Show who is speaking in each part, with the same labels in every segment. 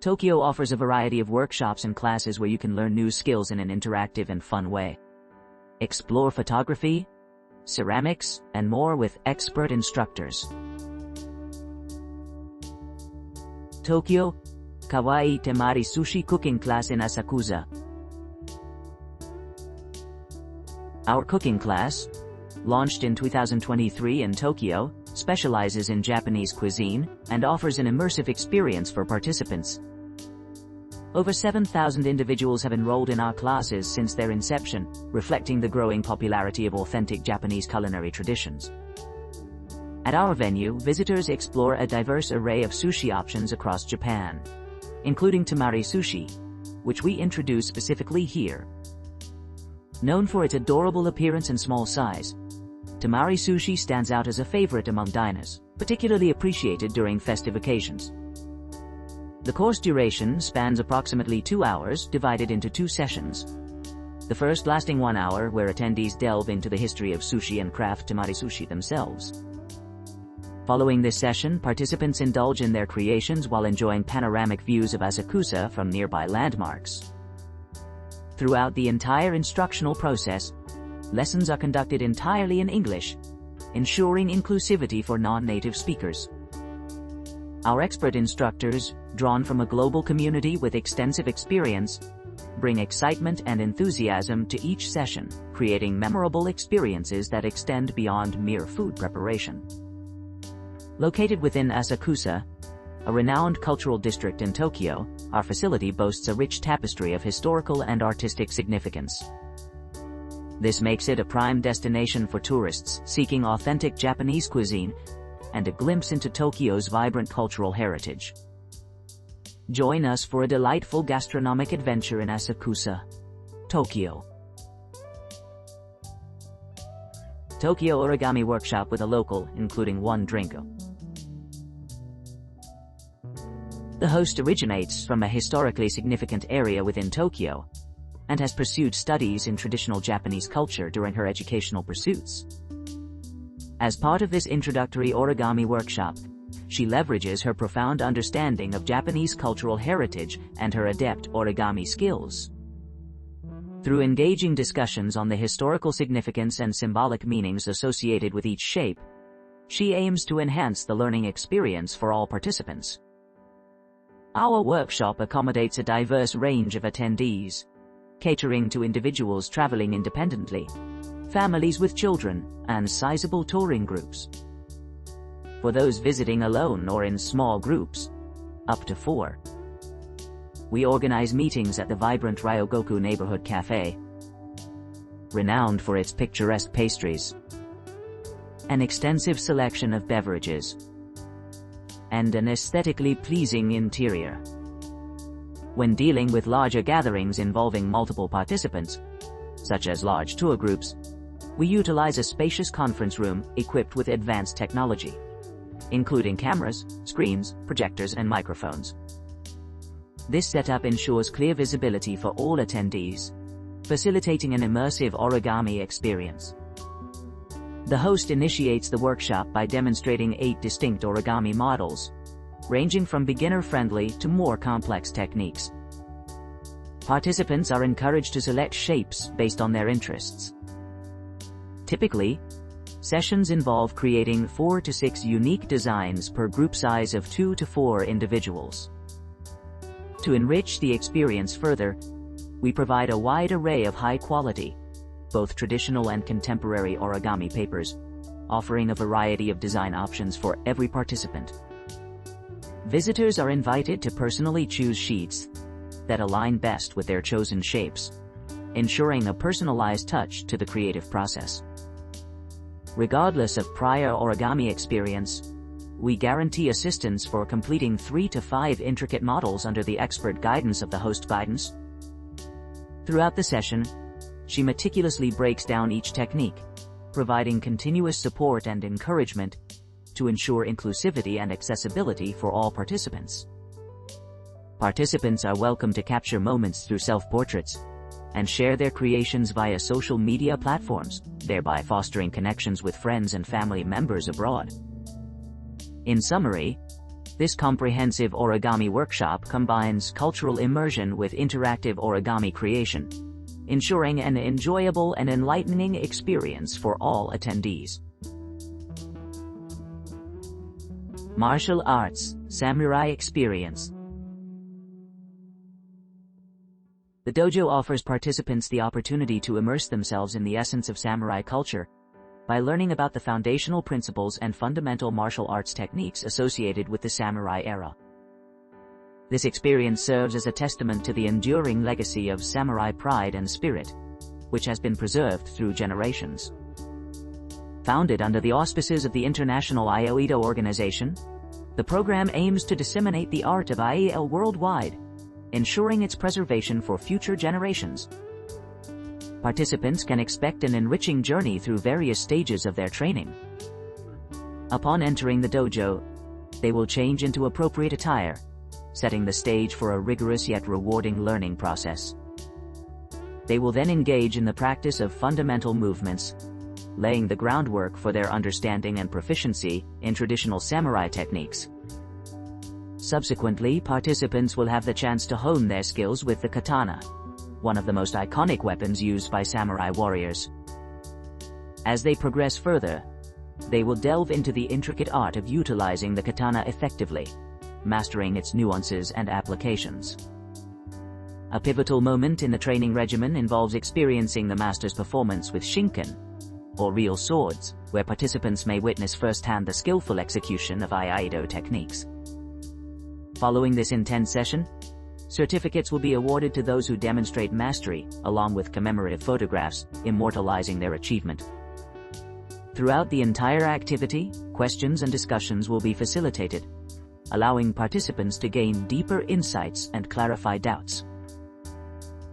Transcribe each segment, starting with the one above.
Speaker 1: Tokyo offers a variety of workshops and classes where you can learn new skills in an interactive and fun way. Explore photography, ceramics, and more with expert instructors. Tokyo, Kawaii Temari Sushi Cooking Class in Asakusa. Our cooking class, launched in 2023 in Tokyo, specializes in Japanese cuisine and offers an immersive experience for participants. Over 7,000 individuals have enrolled in our classes since their inception, reflecting the growing popularity of authentic Japanese culinary traditions. At our venue, visitors explore a diverse array of sushi options across Japan, including Temari Sushi, which we introduce specifically here. Known for its adorable appearance and small size, Temari Sushi stands out as a favorite among diners, particularly appreciated during festive occasions. The course duration spans approximately 2 hours, divided into 2 sessions. The first lasting 1 hour, where attendees delve into the history of sushi and craft Temari Sushi themselves. Following this session, participants indulge in their creations while enjoying panoramic views of Asakusa from nearby landmarks. Throughout the entire instructional process, lessons are conducted entirely in English, ensuring inclusivity for non-native speakers. Our expert instructors, drawn from a global community with extensive experience, bring excitement and enthusiasm to each session, creating memorable experiences that extend beyond mere food preparation. Located within Asakusa, a renowned cultural district in Tokyo, our facility boasts a rich tapestry of historical and artistic significance. This makes it a prime destination for tourists seeking authentic Japanese cuisine and a glimpse into Tokyo's vibrant cultural heritage. Join us for a delightful gastronomic adventure in Asakusa, Tokyo. Tokyo Origami Workshop with a local, including 1 drink. The host originates from a historically significant area within Tokyo and has pursued studies in traditional Japanese culture during her educational pursuits. As part of this introductory origami workshop, she leverages her profound understanding of Japanese cultural heritage and her adept origami skills. Through engaging discussions on the historical significance and symbolic meanings associated with each shape, she aims to enhance the learning experience for all participants. Our workshop accommodates a diverse range of attendees, catering to individuals traveling independently, families with children, and sizable touring groups. For those visiting alone or in small groups, up to 4, we organize meetings at the vibrant Ryogoku Neighborhood Cafe, renowned for its picturesque pastries, an extensive selection of beverages, and an aesthetically pleasing interior. When dealing with larger gatherings involving multiple participants, such as large tour groups, we utilize a spacious conference room equipped with advanced technology, including cameras, screens, projectors, and microphones. This setup ensures clear visibility for all attendees, facilitating an immersive origami experience. The host initiates the workshop by demonstrating 8 distinct origami models, ranging from beginner-friendly to more complex techniques. Participants are encouraged to select shapes based on their interests. Typically, sessions involve creating 4 to 6 unique designs per group size of 2 to 4 individuals. To enrich the experience further, we provide a wide array of high-quality, both traditional and contemporary origami papers, offering a variety of design options for every participant. Visitors are invited to personally choose sheets that align best with their chosen shapes, ensuring a personalized touch to the creative process. Regardless of prior origami experience, we guarantee assistance for completing 3 to 5 intricate models under the expert guidance of the host guidance. Throughout the session, she meticulously breaks down each technique, providing continuous support and encouragement to ensure inclusivity and accessibility for all participants. Participants are welcome to capture moments through self-portraits and share their creations via social media platforms, thereby fostering connections with friends and family members abroad. In summary, This comprehensive origami workshop combines cultural immersion with interactive origami creation, ensuring an enjoyable and enlightening experience for all attendees. Martial Arts Samurai Experience. The dojo offers participants the opportunity to immerse themselves in the essence of samurai culture by learning about the foundational principles and fundamental martial arts techniques associated with the samurai era. This experience serves as a testament to the enduring legacy of samurai pride and spirit, which has been preserved through generations. Founded under the auspices of the international Iaido organization, the program aims to disseminate the art of Iaido worldwide, ensuring its preservation for future generations. Participants can expect an enriching journey through various stages of their training. Upon entering the dojo, they will change into appropriate attire, setting the stage for a rigorous yet rewarding learning process. They will then engage in the practice of fundamental movements, laying the groundwork for their understanding and proficiency in traditional samurai techniques. Subsequently, participants will have the chance to hone their skills with the katana, one of the most iconic weapons used by samurai warriors. As they progress further, they will delve into the intricate art of utilizing the katana effectively, mastering its nuances and applications. A pivotal moment in the training regimen involves experiencing the master's performance with shinken, or real swords, where participants may witness firsthand the skillful execution of Iaido techniques. Following this intense session, certificates will be awarded to those who demonstrate mastery, along with commemorative photographs, immortalizing their achievement. Throughout the entire activity, questions and discussions will be facilitated, allowing participants to gain deeper insights and clarify doubts.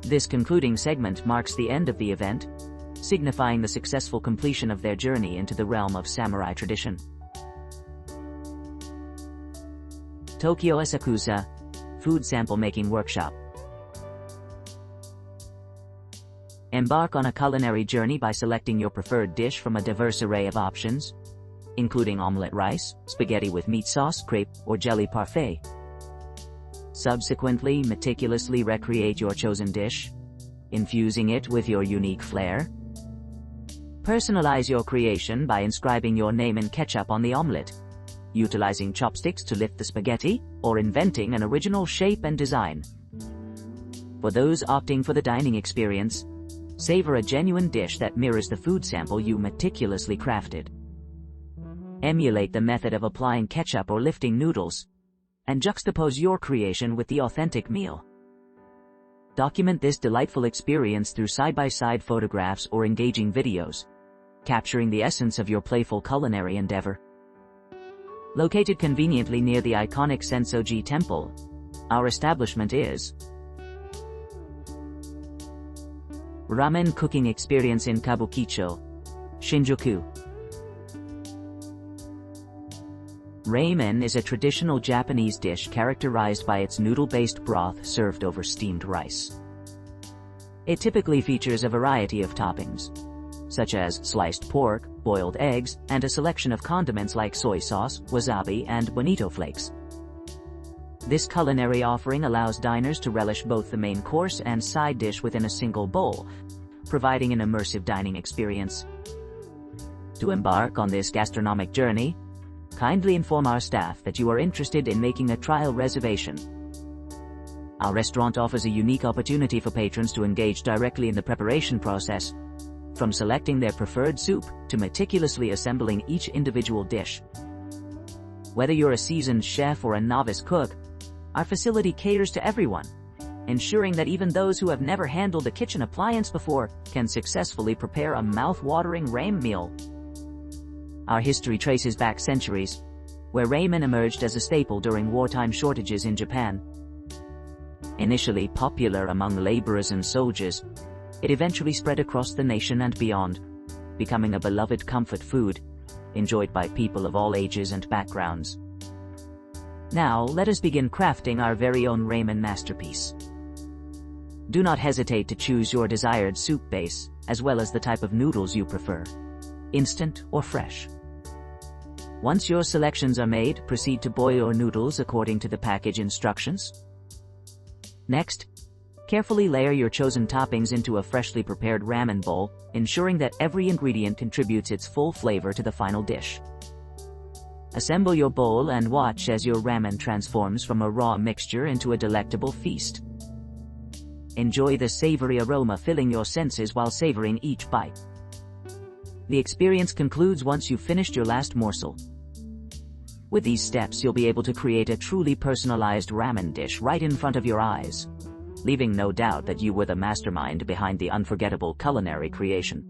Speaker 1: This concluding segment marks the end of the event, signifying the successful completion of their journey into the realm of samurai tradition. Tokyo Asakusa Food Sample Making Workshop. Embark on a culinary journey by selecting your preferred dish from a diverse array of options, including omelette rice, spaghetti with meat sauce, crepe, or jelly parfait. Subsequently, meticulously recreate your chosen dish, infusing it with your unique flair. Personalize your creation by inscribing your name in ketchup on the omelette, utilizing chopsticks to lift the spaghetti, or inventing an original shape and design. For those opting for the dining experience, savor a genuine dish that mirrors the food sample you meticulously crafted. Emulate the method of applying ketchup or lifting noodles, and juxtapose your creation with the authentic meal. Document this delightful experience through side-by-side photographs or engaging videos, capturing the essence of your playful culinary endeavor. Located conveniently near the iconic Sensoji Temple, our establishment is Ramen Cooking Experience in Kabukicho, Shinjuku. Ramen is a traditional Japanese dish characterized by its noodle-based broth served over steamed rice. It typically features a variety of toppings, such as sliced pork, boiled eggs, and a selection of condiments like soy sauce, wasabi, and bonito flakes. This culinary offering allows diners to relish both the main course and side dish within a single bowl, providing an immersive dining experience. To embark on this gastronomic journey, kindly inform our staff that you are interested in making a trial reservation. Our restaurant offers a unique opportunity for patrons to engage directly in the preparation process, from selecting their preferred soup to meticulously assembling each individual dish. Whether you're a seasoned chef or a novice cook, our facility caters to everyone, ensuring that even those who have never handled a kitchen appliance before can successfully prepare a mouth-watering ramen meal. Our history traces back centuries, where ramen emerged as a staple during wartime shortages in Japan. Initially popular among laborers and soldiers, it eventually spread across the nation and beyond, becoming a beloved comfort food, enjoyed by people of all ages and backgrounds. Now, let us begin crafting our very own ramen masterpiece. Do not hesitate to choose your desired soup base, as well as the type of noodles you prefer, instant or fresh. Once your selections are made, proceed to boil your noodles according to the package instructions. Next, carefully layer your chosen toppings into a freshly prepared ramen bowl, ensuring that every ingredient contributes its full flavor to the final dish. Assemble your bowl and watch as your ramen transforms from a raw mixture into a delectable feast. Enjoy the savory aroma filling your senses while savoring each bite. The experience concludes once you've finished your last morsel. With these steps, you'll be able to create a truly personalized ramen dish right in front of your eyes, leaving no doubt that you were the mastermind behind the unforgettable culinary creation.